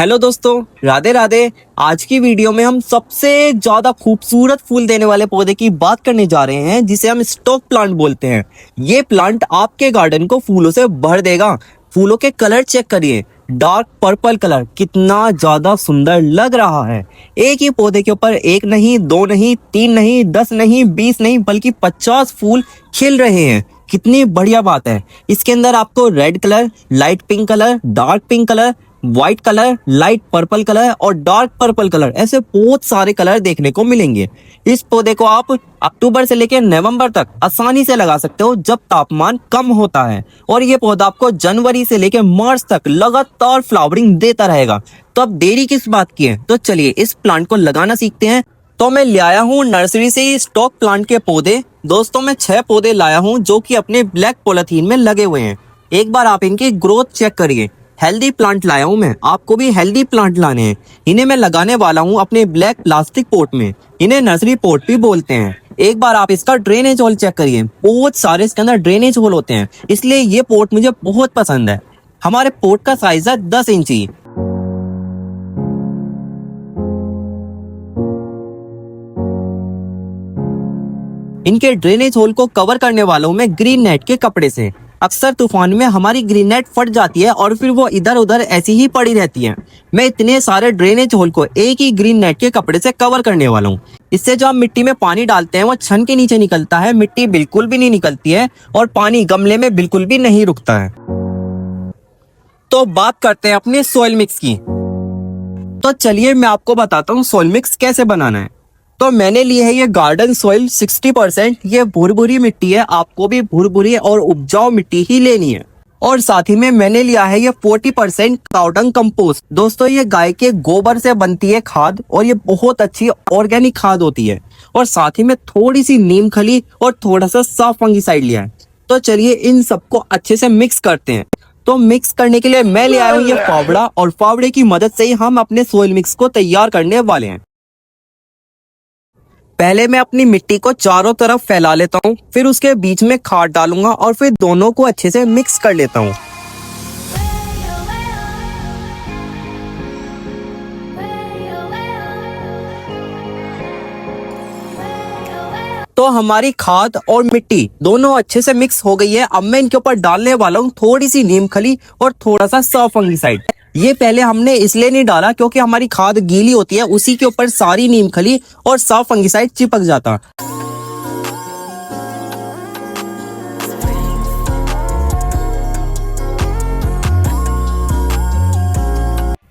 Hello दोस्तों, राधे राधे। आज की वीडियो में हम सबसे ज्यादा खूबसूरत फूल देने वाले पौधे की बात करने जा रहे हैं, जिसे हम स्टॉक प्लांट बोलते हैं। ये प्लांट आपके गार्डन को फूलों से भर देगा। फूलों के कलर चेक करिए, डार्क पर्पल कलर कितना ज्यादा सुंदर लग रहा है। एक ही पौधे के ऊपर एक नहीं, दो नहीं, तीन नहीं, 10 नहीं, 20 नहीं, बल्कि 50 फूल खिल रहे हैं। कितनी बढ़िया बात है। इसके अंदर आपको red colour, light pink colour, dark pink colour, white colour, light purple colour और डार्क पर्पल कलर, ऐसे बहुत सारे कलर देखने को मिलेंगे। इस पौधे को आप अक्टूबर से लेकर नवंबर तक आसानी से लगा सकते हो, जब तापमान कम होता है। और ये पौधा आपको जनवरी से लेकर मार्च तक लगातार फ्लावरिंग देता रहेगा। तो अब देरी किस बात की है, तो चलिए इस प्लांट को लगाना सीखते हैं। तो मैं ले आया हूँ नर्सरी से ही स्टॉक प्लांट के पौधे। दोस्तों, मैं 6 पौधे लाया हूँ जो कि अपने ब्लैक पॉलिथीन में लगे हुए हैं। एक बार आप इनकी ग्रोथ चेक करिए। हेल्दी प्लांट लाया हूँ मैं, आपको भी हेल्दी प्लांट लाने हैं। इन्हें मैं लगाने वाला हूँ अपने ब्लैक प्लास्टिक पॉट में। इन्हें नर्सरी पॉट भी बोलते हैं। एक बार आप इसका ड्रेनेज होल चेक करिए। बहुत सारे इसके अंदर ड्रेनेज होल होते हैं, इसलिए ये पॉट मुझे बहुत पसंद है। हमारे पॉट का साइज है 10 इंची। इनके ड्रेनेज होल को कवर करने वाला हूँ मैं ग्रीन नेट के कपड़े से। अक्सर तूफान में हमारी ग्रीन नेट फट जाती है और फिर वो इधर उधर ऐसी ही पड़ी रहती है। मैं इतने सारे ड्रेनेज होल को एक ही ग्रीन नेट के कपड़े से कवर करने वाला हूँ। इससे जो हम मिट्टी में पानी डालते हैं वो छन के नीचे निकलता है, मिट्टी बिल्कुल भी नहीं निकलती है और पानी गमले में बिल्कुल भी नहीं रुकता है। तो बात करते हैं अपने सॉइल मिक्स की। तो चलिए मैं आपको बताता हूँ सॉइल मिक्स कैसे बनाना है। तो मैंने ली है ये गार्डन सॉइल 60%। ये भुरभुरी मिट्टी है, आपको भी भुरभुरी और उपजाऊ मिट्टी ही लेनी है। और साथ ही में मैंने लिया है ये 40% काउडंग कंपोस्ट। दोस्तों, ये गाय के गोबर से बनती है खाद और ये बहुत अच्छी ऑर्गेनिक खाद होती है। और साथ ही में थोड़ी सी नीम खली और थोड़ा सा सॉफ्ट फंगिसाइड लिया है। तो चलिए इन सबको अच्छे से मिक्स करते हैं। तो मिक्स करने के लिए मैं ले आया हूँ ये फावड़ा, और फावड़े की मदद से ही हम अपने सॉइल मिक्स को तैयार करने वाले हैं। पहले मैं अपनी मिट्टी को चारों तरफ फैला लेता हूँ, फिर उसके बीच में खाद डालूंगा और फिर दोनों को अच्छे से मिक्स कर लेता हूँ। तो हमारी खाद और मिट्टी दोनों अच्छे से मिक्स हो गई है। अब मैं इनके ऊपर डालने वाला हूँ थोड़ी सी नीम खली और थोड़ा सा सॉफ्ट फंगिसाइड। ये पहले हमने इसलिए नहीं डाला क्योंकि हमारी खाद गीली होती है, उसी के ऊपर सारी नीम खली और सॉफ्ट फंगिसाइड चिपक जाता।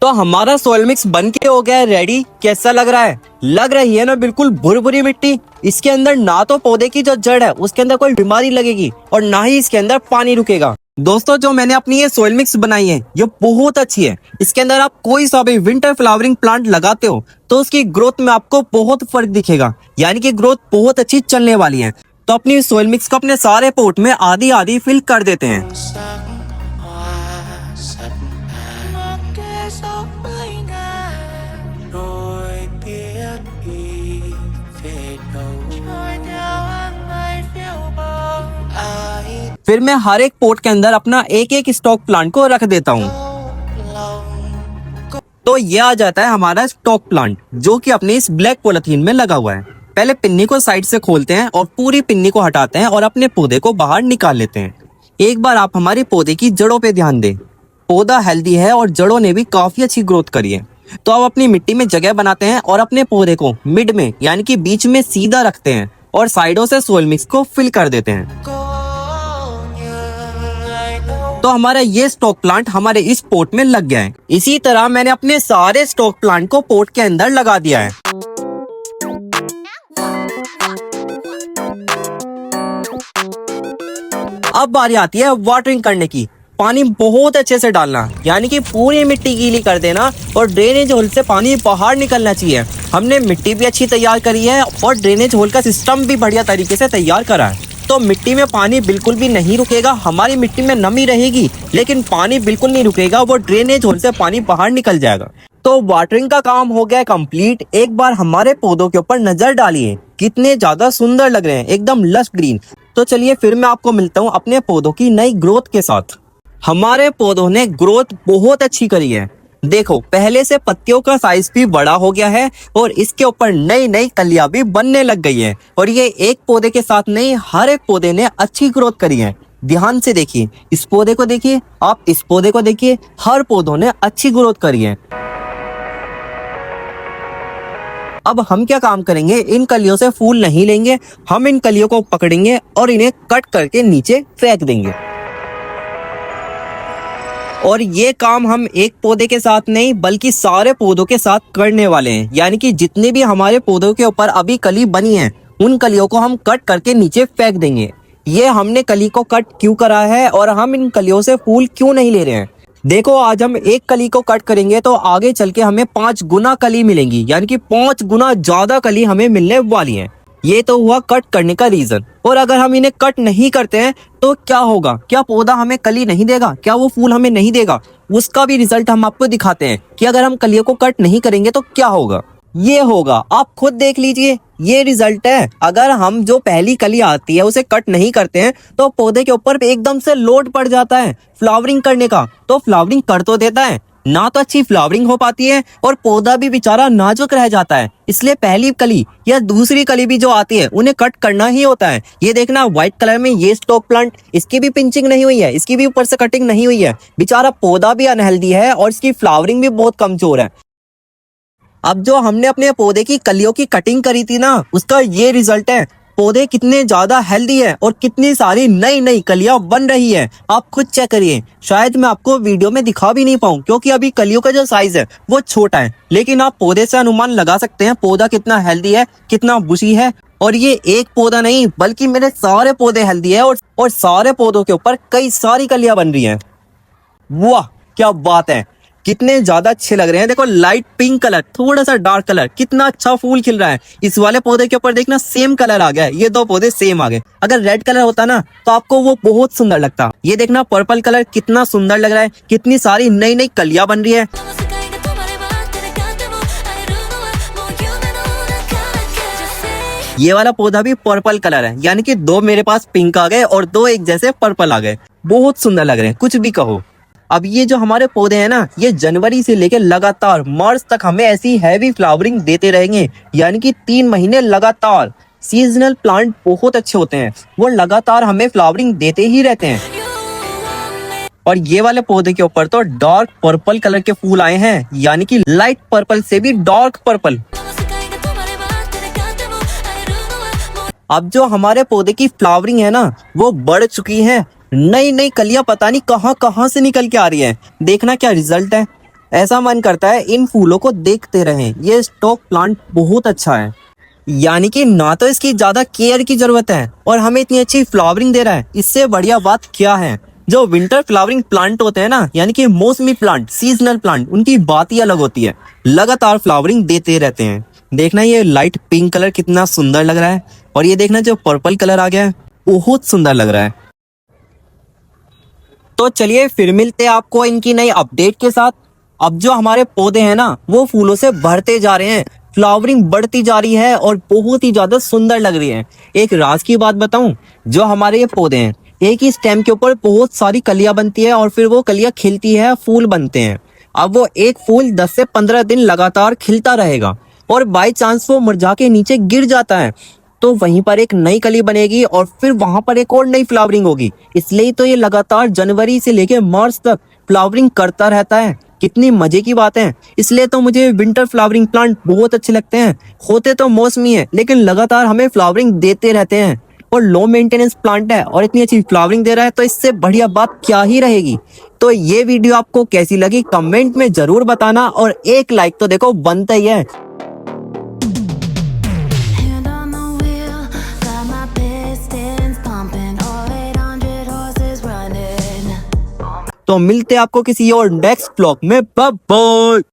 तो हमारा सॉइल मिक्स बन के हो गया है रेडी। कैसा लग रहा है? लग रही है ना बिल्कुल भुरभुरी मिट्टी। इसके अंदर ना तो पौधे की जो जड़ है उसके अंदर कोई बीमारी लगेगी और ना ही इसके अंदर पानी रुकेगा। दोस्तों, जो मैंने अपनी ये सॉइल मिक्स बनाई है ये बहुत अच्छी है। इसके अंदर आप कोई सा भी विंटर फ्लावरिंग प्लांट लगाते हो तो उसकी ग्रोथ में आपको बहुत फर्क दिखेगा, यानी कि ग्रोथ बहुत अच्छी चलने वाली है। तो अपनी सॉइल मिक्स को अपने सारे पोट में आधी आधी फिल कर देते हैं। फिर मैं हर एक पोट के अंदर अपना एक एक स्टॉक प्लांट को रख देता हूँ। तो ये आ जाता है हमारा स्टॉक प्लांट, जो कि अपने इस ब्लैक पॉलिथीन में लगा हुआ है। पहले पिन्नी को साइड से खोलते हैं और पूरी पिन्नी को हटाते हैं और अपने पौधे को बाहर निकाल लेते हैं। एक बार आप हमारे पौधे की जड़ों पे ध्यान दें। पौधा हेल्दी है और जड़ों ने भी काफी अच्छी ग्रोथ करी है। तो अब अपनी मिट्टी में जगह बनाते हैं और अपने पौधे को मिड में यानी कि बीच में सीधा रखते हैं और साइडों से सॉइल मिक्स को फिल कर देते हैं। तो हमारा ये स्टॉक प्लांट हमारे इस पोट में लग गया है। इसी तरह मैंने अपने सारे स्टॉक प्लांट को पोट के अंदर लगा दिया है। अब बारी आती है वाटरिंग करने की। पानी बहुत अच्छे से डालना, यानी कि पूरी मिट्टी गीली कर देना और ड्रेनेज होल से पानी बाहर निकलना चाहिए। हमने मिट्टी भी अच्छी तैयार करी है और ड्रेनेज होल का सिस्टम भी बढ़िया तरीके से तैयार करा है। तो मिट्टी में पानी बिल्कुल भी नहीं रुकेगा। हमारी मिट्टी में नमी रहेगी लेकिन पानी बिल्कुल नहीं रुकेगा, वो ड्रेनेज होल से पानी बाहर निकल जाएगा। तो वाटरिंग का काम हो गया कंप्लीट। एक बार हमारे पौधों के ऊपर नजर डालिए, कितने ज्यादा सुंदर लग रहे हैं, एकदम लश ग्रीन। तो चलिए फिर मैं आपको मिलता हूँ अपने पौधों की नई ग्रोथ के साथ। हमारे पौधों ने ग्रोथ बहुत अच्छी करी है। देखो पहले से पत्तियों का साइज भी बड़ा हो गया है और इसके ऊपर नई नई कलियां भी बनने लग गई हैं। और ये एक पौधे के साथ नहीं, हर एक पौधे ने अच्छी ग्रोथ करी है। ध्यान से देखिए, इस पौधे को देखिए, आप इस पौधे को देखिए, हर पौधों ने अच्छी ग्रोथ करी है। अब हम क्या काम करेंगे, इन कलियों से फूल नहीं लेंगे, हम इन कलियों को पकड़ेंगे और इन्हें कट करके नीचे फेंक देंगे। और ये काम हम एक पौधे के साथ नहीं बल्कि सारे पौधों के साथ करने वाले हैं। यानी कि जितने भी हमारे पौधों के ऊपर अभी कली बनी है, उन कलियों को हम कट करके नीचे फेंक देंगे। ये हमने कली को कट क्यों करा है और हम इन कलियों से फूल क्यों नहीं ले रहे हैं। देखो आज हम एक कली को कट करेंगे तो आगे चल के हमें 5 गुना कली मिलेंगी, यानी कि 5 गुना ज्यादा कली हमें मिलने वाली है। ये तो हुआ कट करने का रीजन। और अगर हम इन्हें कट नहीं करते हैं तो क्या होगा, क्या पौधा हमें कली नहीं देगा, क्या वो फूल हमें नहीं देगा? उसका भी रिजल्ट हम आपको दिखाते हैं कि अगर हम कलियों को कट नहीं करेंगे तो क्या होगा। ये होगा, आप खुद देख लीजिए, ये रिजल्ट है। अगर हम जो पहली कली आती है उसे कट नहीं करते हैं तो पौधे के ऊपर एकदम से लोड पड़ जाता है फ्लावरिंग करने का। तो फ्लावरिंग कर तो देता है ना, तो अच्छी फ्लावरिंग हो पाती है और पौधा भी बेचारा नाजुक रह जाता है। इसलिए पहली कली या दूसरी कली भी जो आती है उन्हें कट करना ही होता है। ये देखना व्हाइट कलर में ये स्टॉक प्लांट, इसकी भी पिंचिंग नहीं हुई है, इसकी भी ऊपर से कटिंग नहीं हुई है। बेचारा पौधा भी अनहेल्दी है और इसकी फ्लावरिंग भी बहुत कमजोर है। अब जो हमने अपने पौधे की कलियों की कटिंग करी थी ना, उसका ये रिजल्ट है। पौधे कितने ज्यादा हेल्दी है और कितनी सारी नई नई कलियां बन रही है, आप खुद चेक करिए। शायद मैं आपको वीडियो में दिखा भी नहीं पाऊं क्योंकि अभी कलियों का जो साइज है वो छोटा है, लेकिन आप पौधे से अनुमान लगा सकते हैं पौधा कितना हेल्दी है, कितना बुशी है। और ये एक पौधा नहीं बल्कि मेरे सारे पौधे हेल्दी है और सारे पौधों के ऊपर कई सारी कलियां बन रही है। वाह क्या बात है, कितने ज्यादा अच्छे लग रहे हैं। देखो लाइट पिंक कलर, थोड़ा सा डार्क कलर, कितना अच्छा फूल खिल रहा है। इस वाले पौधे के ऊपर देखना सेम कलर आ गया है, ये दो पौधे सेम आ गए। अगर रेड कलर होता ना तो आपको वो बहुत सुंदर लगता। ये देखना पर्पल कलर कितना सुंदर लग रहा है, कितनी सारी नई नई कलियां बन रही है। ये वाला पौधा भी पर्पल कलर है, यानी कि 2 मेरे पास पिंक आ गए और 2 एक जैसे पर्पल आ गए। बहुत सुंदर लग रहे हैं, कुछ भी कहो। अब ये जो हमारे पौधे हैं ना, ये जनवरी से लेकर लगातार मार्च तक हमें ऐसी हैवी फ्लावरिंग देते रहेंगे, यानी कि 3 महीने लगातार। सीजनल प्लांट बहुत अच्छे होते हैं, वो लगातार हमें फ्लावरिंग देते ही रहते हैं। और ये वाले पौधे के ऊपर तो डार्क पर्पल कलर के फूल आए हैं, यानी कि लाइट पर्पल से भी डार्क पर्पल। अब जो हमारे पौधे की फ्लावरिंग है ना, वो बढ़ चुकी है। नई नई कलियां पता नहीं कहां कहां से निकल के आ रही है। देखना क्या रिजल्ट है, ऐसा मन करता है इन फूलों को देखते रहें। ये स्टॉक प्लांट बहुत अच्छा है, यानी कि ना तो इसकी ज्यादा केयर की जरूरत है और हमें इतनी अच्छी फ्लावरिंग दे रहा है। इससे बढ़िया बात क्या है। जो विंटर फ्लावरिंग प्लांट होते हैं ना, यानी कि मौसमी प्लांट, सीजनल प्लांट, उनकी बात ही अलग होती है, लगातार फ्लावरिंग देते रहते हैं। देखना ये लाइट पिंक कलर कितना सुंदर लग रहा है और ये देखना जो पर्पल कलर आ गया है बहुत सुंदर लग रहा है। तो चलिए फिर मिलते हैं आपको इनकी नई अपडेट के साथ। अब जो हमारे पौधे हैं ना, वो फूलों से भरते जा रहे हैं, फ्लावरिंग बढ़ती जा रही है और बहुत ही ज्यादा सुंदर लग रही है। एक राज की बात बताऊं, जो हमारे ये पौधे हैं, एक ही स्टेम के ऊपर बहुत सारी कलियां बनती है और फिर वो कलियां खिलती है, फूल बनते हैं। अब वो एक फूल 10 से 15 दिन लगातार खिलता रहेगा और बाई चांस वो मुरझा के नीचे गिर जाता है तो वहीं पर एक नई कली बनेगी और फिर वहां पर एक और नई फ्लावरिंग होगी। इसलिए तो ये लगातार जनवरी से लेकर मार्च तक फ्लावरिंग करता रहता है। कितनी मजे की बात है। इसलिए तो मुझे विंटर फ्लावरिंग प्लांट बहुत अच्छे लगते हैं। होते तो मौसमी है लेकिन लगातार हमें फ्लावरिंग देते रहते हैं और लो मेंटेनेंस प्लांट है और इतनी अच्छी फ्लावरिंग दे रहा है, तो इससे बढ़िया बात क्या ही रहेगी। तो ये वीडियो आपको कैसी लगी कमेंट में जरूर बताना और एक लाइक तो देखो बनता ही है। तो मिलते हैं आपको किसी और नेक्स्ट ब्लॉग में। Bye bye.